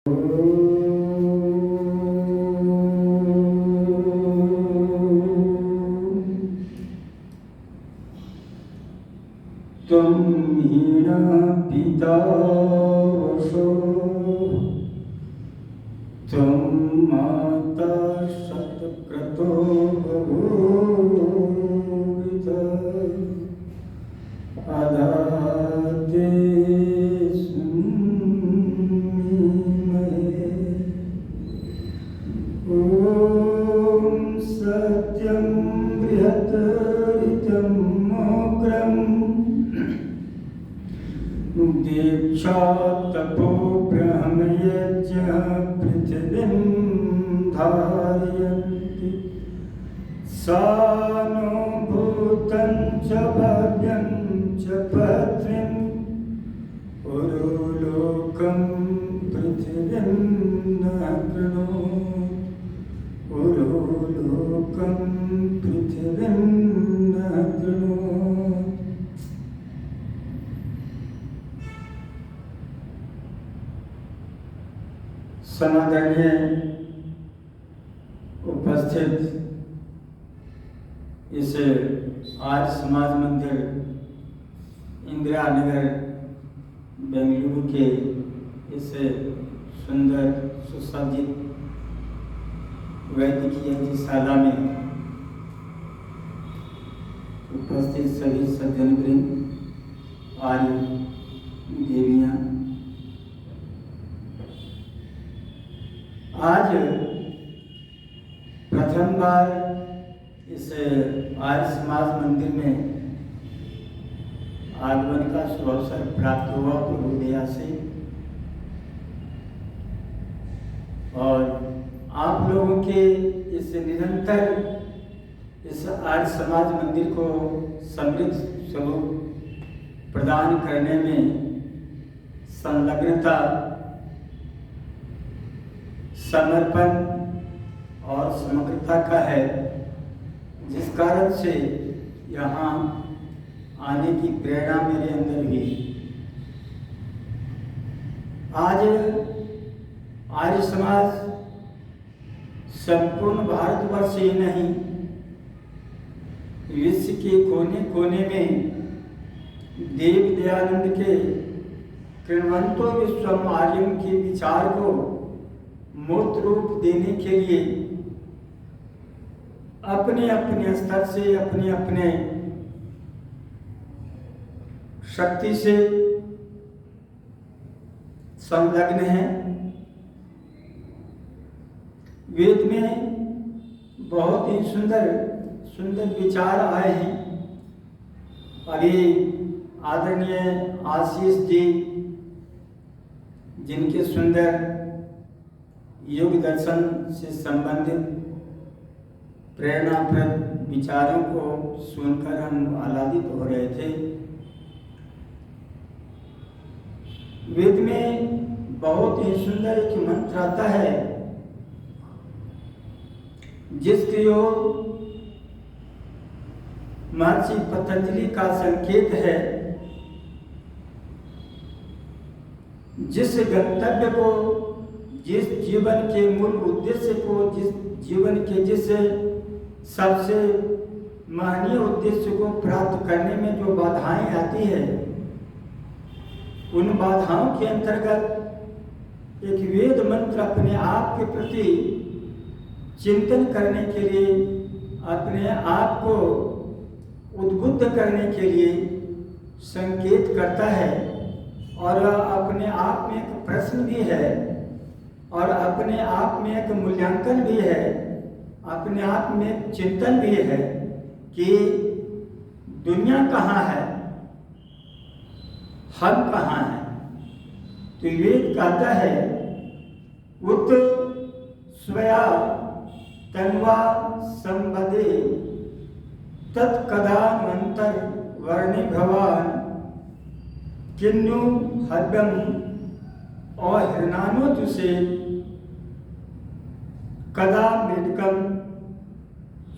तुम हीना पिता वसो, तुम माता सत्क्रतो बभूवित, अदाते सुमीमहे। ॐ सत्यं बृहत्तरितं मोग्रम् दीक्षातपो ब्रह्मयज्ञ पृथिवीं धारयन्ति। सानो भूतं च भव्यं च पत्नीं उरुलोकं पृथिवीं न कृणोत्। उरुलोकं पृथिवीं न कृणोत्। समादरणीय उपस्थित इस आर्य समाज मंदिर इंदिरा नगर बेंगलुरु के इस सुंदर सुसज्जित वैदिकीय यज्ञशाला में उपस्थित सभी सज्जनवृंद, आर्य देवियाँ, आज प्रथम बार इस आर्य समाज मंदिर में आगमन का शुभ अवसर प्राप्त हुआ प्रभु दया से, और आप लोगों के इस निरंतर इस आर्य समाज मंदिर को समृद्ध स्वरूप प्रदान करने में संलग्नता, समर्पण और समग्रता का है, जिस कारण से यहाँ आने की प्रेरणा मेरे अंदर हुई। आज आर्य समाज संपूर्ण भारतवर्ष ही नहीं, विश्व के कोने कोने में देव दयानंद के कृण्वन्तो विश्वम आर्यम के विचार को मूर्त रूप देने के लिए अपने अपने स्तर से, अपने अपने शक्ति से संलग्न हैं। वेद में बहुत ही सुंदर सुंदर विचार आए हैं। अभी आदरणीय आशीष जी, जिनके सुंदर योग दर्शन से संबंधित प्रेरणाप्रद विचारों को सुनकर हम आह्लादित हो रहे थे। वेद में बहुत ही सुंदर एक मंत्र आता है, जिसकी ओर महर्षि पतंजलि का संकेत है। जिस गंतव्य को, जिस जीवन के मूल उद्देश्य को, जिस जीवन के जिस सबसे महनीय उद्देश्य को प्राप्त करने में जो बाधाएं आती है, उन बाधाओं के अंतर्गत एक वेद मंत्र अपने आप के प्रति चिंतन करने के लिए, अपने आप को उद्बुद्ध करने के लिए संकेत करता है, और अपने आप में एक प्रश्न भी है, और अपने आप में एक मूल्यांकन भी है, अपने आप में एक चिंतन भी है कि दुनिया कहाँ है, हम कहाँ हैं। तो वेद कहता है, उत स्वया तन्वा संबदे तत्कदानंतर वर्णि भवान किन्नु हव्यम अहिर्नानोजुषे कदा मेदकम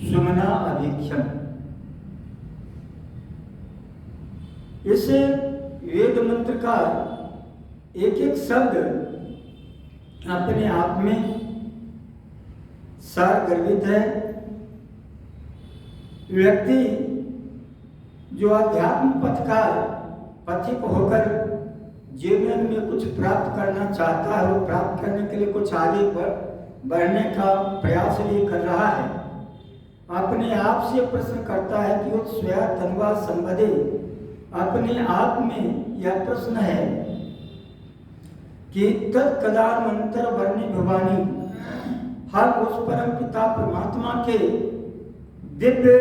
सुमना अभीक्षम। इस वेद मंत्र का एक एक शब्द अपने आप में सारगर्भित है। व्यक्ति जो अध्यात्म पथ का पथिक होकर जीवन में कुछ प्राप्त करना चाहता है, वो प्राप्त करने के लिए कुछ आगे बढ़ने का प्रयास भी कर रहा है, अपने आप से प्रश्न करता है कि वो स्वयं तन्वा संबदे। अपने आप में यह प्रश्न है कि तत्कदानंतर वर्णि भवानी, हम उस परम पिता परमात्मा के दिव्य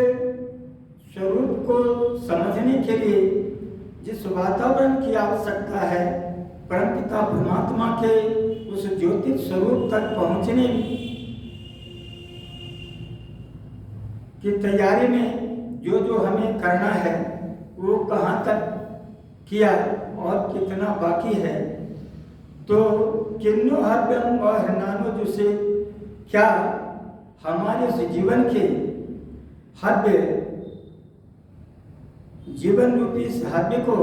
स्वरूप को समझने के लिए जिस वातावरण की आवश्यकता है, परम पिता परमात्मा के उस ज्योतिष स्वरूप तक पहुंचने की तैयारी में जो जो हमें करना है, वो कहाँ तक किया और कितना बाकी है। तो किन्नो हव्यम व हरनानो, जिसे क्या हमारे इस जीवन के हव्य, जीवन रूपी इस हव्य को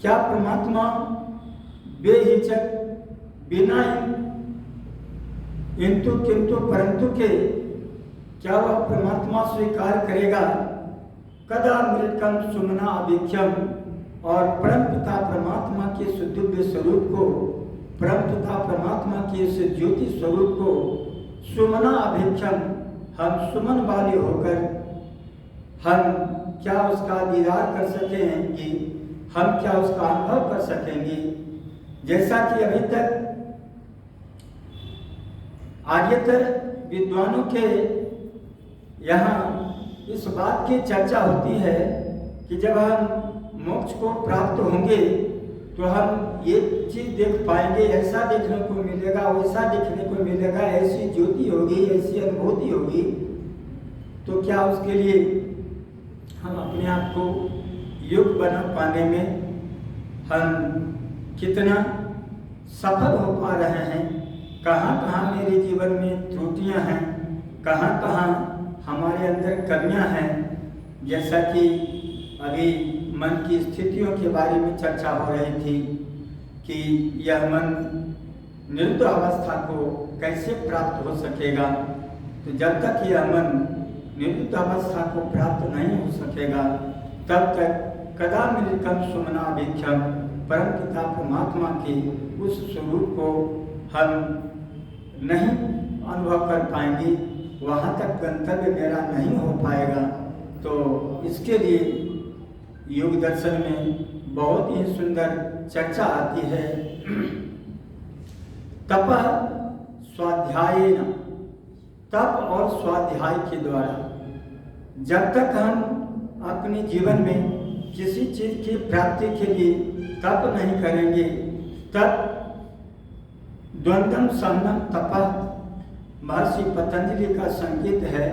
क्या परमात्मा बेहिचक बिना इंतु किंतु परंतु के क्या वह परमात्मा स्वीकार करेगा। कदा मृतकम सुमना अभिख्यम, और परम पिता परमात्मा के इस दिव्य स्वरूप को, परम पिता परमात्मा के इस ज्योति स्वरूप को सुमना अभिख्यम, हम सुमन वाले होकर हम क्या उसका दीदार कर सकेंगे, हम क्या उसका अनुभव कर सकेंगे। जैसा कि अभी तक आर्यतर विद्वानों के यहाँ इस बात की चर्चा होती है कि जब हम मोक्ष को प्राप्त होंगे तो हम ये चीज देख पाएंगे, ऐसा देखने को मिलेगा, वैसा देखने को मिलेगा, ऐसी ज्योति होगी, ऐसी अनुभूति होगी। तो क्या उसके लिए हम अपने आप को योग्य बना पाने में हम कितना सफल हो पा रहे हैं, कहाँ कहाँ मेरे जीवन में त्रुटियाँ हैं, कहाँ कहाँ हमारे अंदर कमियाँ हैं। जैसा कि अभी मन की स्थितियों के बारे में चर्चा हो रही थी कि यह मन निरुद्ध अवस्था को कैसे प्राप्त हो सकेगा। तो जब तक यह मन निरुद्ध अवस्था को प्राप्त नहीं हो सकेगा, तब तक कदा मृतकम सुमनाभिख्यम, परम पिता परमात्मा के उस स्वरूप को हम नहीं अनुभव कर पाएंगे, वहाँ तक गंतव्य मेरा नहीं हो पाएगा। तो इसके लिए योग दर्शन में बहुत ही सुंदर चर्चा आती है। तप स्वाध्याय, तप और स्वाध्याय के द्वारा जब तक हम अपने जीवन में किसी चीज की प्राप्ति के लिए तप नहीं करेंगे, तब द्वंद्वम सहनम तपः, महर्षि पतंजलि का संकेत है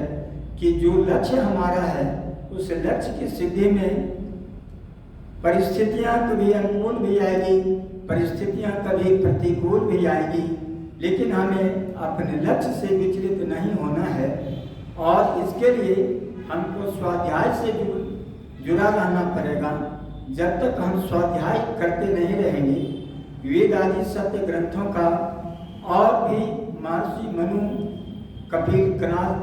कि जो लक्ष्य हमारा है उस लक्ष्य की सिद्धि में परिस्थितियां कभी अनुकूल भी आएगी, परिस्थितियां कभी प्रतिकूल भी आएगी, लेकिन हमें अपने लक्ष्य से विचलित नहीं होना है। और इसके लिए हमको स्वाध्याय से जुड़ा रहना पड़ेगा। जब तक हम स्वाध्याय करते नहीं रहेंगे, वेद आदि सत्य ग्रंथों का और भी महर्षि मनु, कपिल, कनाद,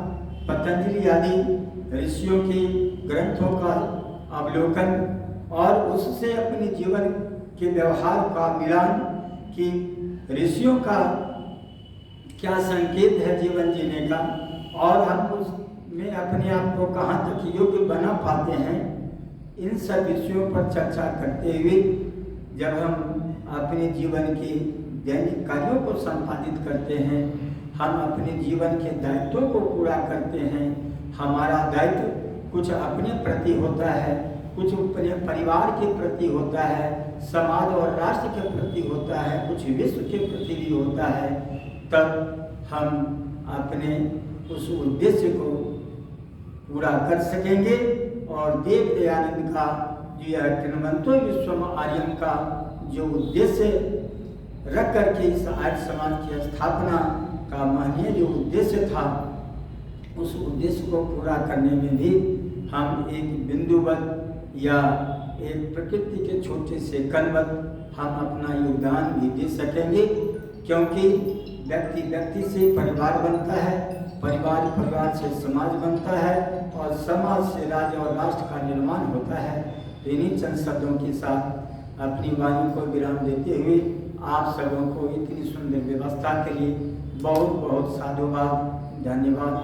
पतंजलि आदि ऋषियों के ग्रंथों का अवलोकन और उससे अपने जीवन के व्यवहार का मिलान कि ऋषियों का क्या संकेत है जीवन जीने का, और हम उसमें अपने आप को कहाँ तक योग्य बना पाते हैं, इन सब विषयों पर चर्चा करते हुए जब हम अपने जीवन के दैनिक कार्यों को संपादित करते हैं, हम अपने जीवन के दायित्वों को पूरा करते हैं। हमारा दायित्व कुछ अपने प्रति होता है, कुछ अपने परिवार के प्रति होता है, समाज और राष्ट्र के प्रति होता है, कुछ विश्व के प्रति भी होता है। तब हम अपने उस उद्देश्य को पूरा कर सकेंगे। और देव दयानंद का जो यह कृणवंतो विश्वम आर्यम का जो उद्देश्य रख करके इस आर्य समाज की स्थापना का महनीय जो उद्देश्य था, उस उद्देश्य को पूरा करने में भी हम एक बिंदुवत या एक प्रकृति के छोटे से कणवत हम अपना योगदान भी दे सकेंगे। क्योंकि व्यक्ति व्यक्ति से परिवार बनता है, परिवार परिवार से समाज बनता है और समाज से राज्य और राष्ट्र का निर्माण होता है। तो इन्हीं चंद शब्दों के साथ अपनी वाणी को विराम देते हुए आप सबों को इतनी सुंदर व्यवस्था के लिए बहुत बहुत साधुवाद, धन्यवाद।